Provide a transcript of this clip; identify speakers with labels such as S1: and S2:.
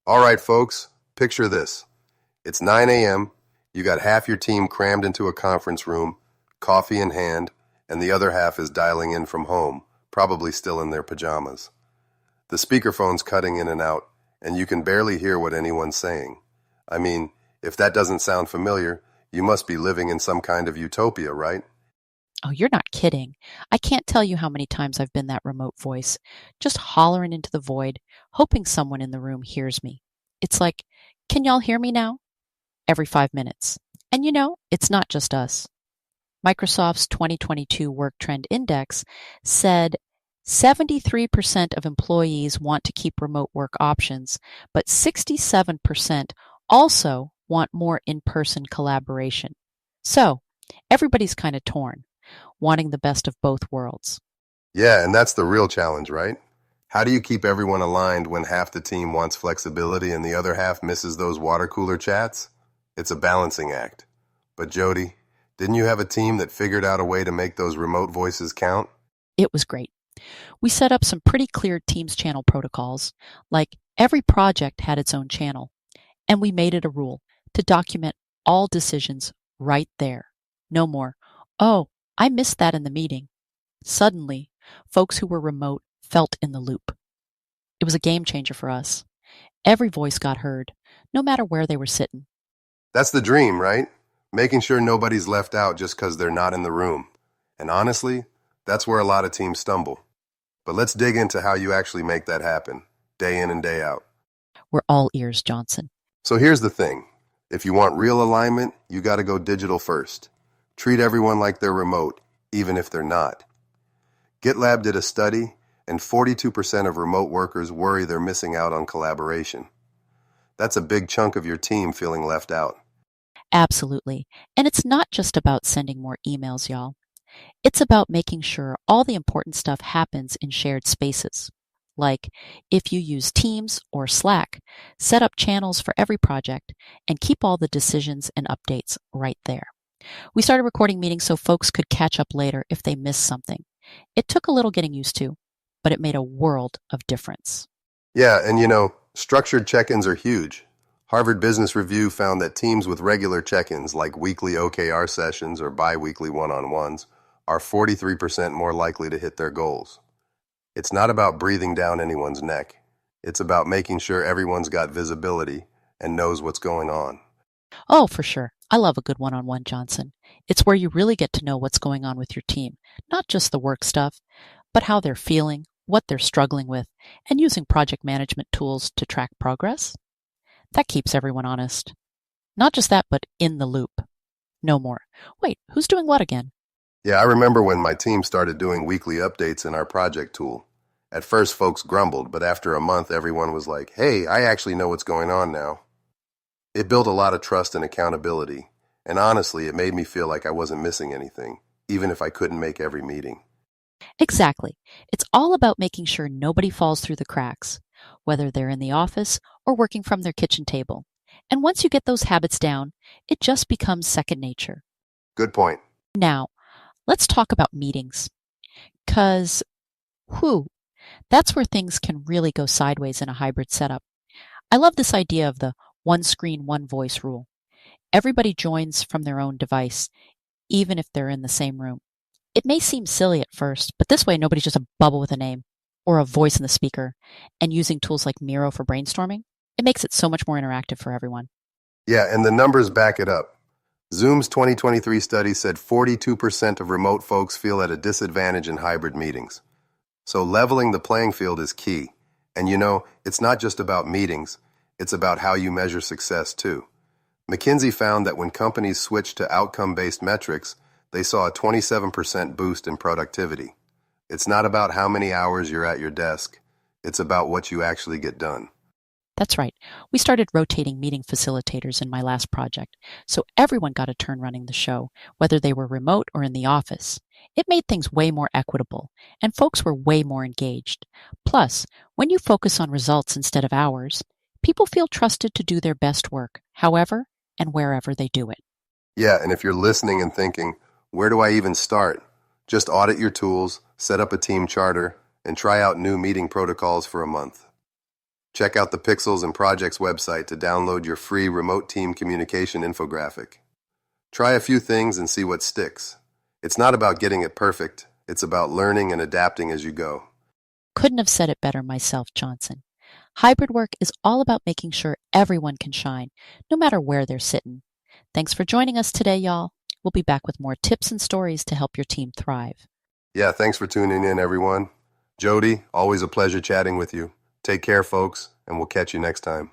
S1: All right, folks, picture this. It's 9 a.m., you got half your team crammed into a conference room, coffee in hand, and the other half is dialing in from home, probably still in their pajamas. The speakerphone's cutting in and out, and you can barely hear what anyone's saying. I mean, if that doesn't sound familiar, you must be living in some kind of utopia, right?
S2: Oh, you're not kidding. I can't tell you how many times I've been that remote voice, just hollering into the void, hoping someone in the room hears me. It's like, can y'all hear me now? Every 5 minutes. And it's not just us. Microsoft's 2022 Work Trend Index said 73% of employees want to keep remote work options, but 67% also want more in-person collaboration. So, everybody's kind of torn, wanting the best of both worlds.
S1: Yeah, and that's the real challenge, right? How do you keep everyone aligned when half the team wants flexibility and the other half misses those water cooler chats? It's a balancing act. But Jody, didn't you have a team that figured out a way to make those remote voices count?
S2: It was great. We set up some pretty clear Teams channel protocols, like every project had its own channel, and we made it a rule to document all decisions right there. No more, oh, I missed that in the meeting. Suddenly, folks who were remote felt in the loop. It was a game changer for us. Every voice got heard, no matter where they were sitting.
S1: That's the dream, right? Making sure nobody's left out just because they're not in the room. And honestly, that's where a lot of teams stumble. But let's dig into how you actually make that happen, day in and day out.
S2: We're all ears, Johnson.
S1: So here's the thing. If you want real alignment, you got to go digital first. Treat everyone like they're remote, even if they're not. GitLab did a study, and 42% of remote workers worry they're missing out on collaboration. That's a big chunk of your team feeling left out.
S2: Absolutely. And it's not just about sending more emails, y'all. It's about making sure all the important stuff happens in shared spaces. Like if you use Teams or Slack, set up channels for every project and keep all the decisions and updates right there. We started recording meetings so folks could catch up later if they missed something. It took a little getting used to, but it made a world of difference.
S1: Yeah, and structured check-ins are huge. Harvard Business Review found that teams with regular check-ins, like weekly OKR sessions or bi-weekly one-on-ones, are 43% more likely to hit their goals. It's not about breathing down anyone's neck. It's about making sure everyone's got visibility and knows what's going on.
S2: Oh, for sure. I love a good one-on-one, Johnson. It's where you really get to know what's going on with your team, not just the work stuff, but how they're feeling, what they're struggling with, and using project management tools to track progress. That keeps everyone honest. Not just that, but in the loop. No more. Wait, who's doing what again?
S1: Yeah, I remember when my team started doing weekly updates in our project tool. At first, folks grumbled, but after a month, everyone was like, hey, I actually know what's going on now. It built a lot of trust and accountability, and honestly, it made me feel like I wasn't missing anything, even if I couldn't make every meeting.
S2: Exactly. It's all about making sure nobody falls through the cracks, whether they're in the office or working from their kitchen table. And once you get those habits down, it just becomes second nature.
S1: Good point.
S2: Now, let's talk about meetings. Because, whew, that's where things can really go sideways in a hybrid setup. I love this idea of the one screen, one voice rule. Everybody joins from their own device, even if they're in the same room. It may seem silly at first, but this way nobody's just a bubble with a name or a voice in the speaker. And using tools like Miro for brainstorming, it makes it so much more interactive for everyone.
S1: Yeah, and the numbers back it up. Zoom's 2023 study said 42% of remote folks feel at a disadvantage in hybrid meetings. So leveling the playing field is key. And it's not just about meetings, it's about how you measure success too. McKinsey found that when companies switched to outcome-based metrics, they saw a 27% boost in productivity. It's not about how many hours you're at your desk. It's about what you actually get done.
S2: That's right. We started rotating meeting facilitators in my last project, so everyone got a turn running the show, whether they were remote or in the office. It made things way more equitable, and folks were way more engaged. Plus, when you focus on results instead of hours, people feel trusted to do their best work, however and wherever they do it.
S1: Yeah, and if you're listening and thinking, where do I even start? Just audit your tools, set up a team charter, and try out new meeting protocols for a month. Check out the Pixels and Projects website to download your free remote team communication infographic. Try a few things and see what sticks. It's not about getting it perfect, it's about learning and adapting as you go.
S2: Couldn't have said it better myself, Johnson. Hybrid work is all about making sure everyone can shine, no matter where they're sitting. Thanks for joining us today, y'all. We'll be back with more tips and stories to help your team thrive.
S1: Yeah, thanks for tuning in, everyone. Jody, always a pleasure chatting with you. Take care, folks, and we'll catch you next time.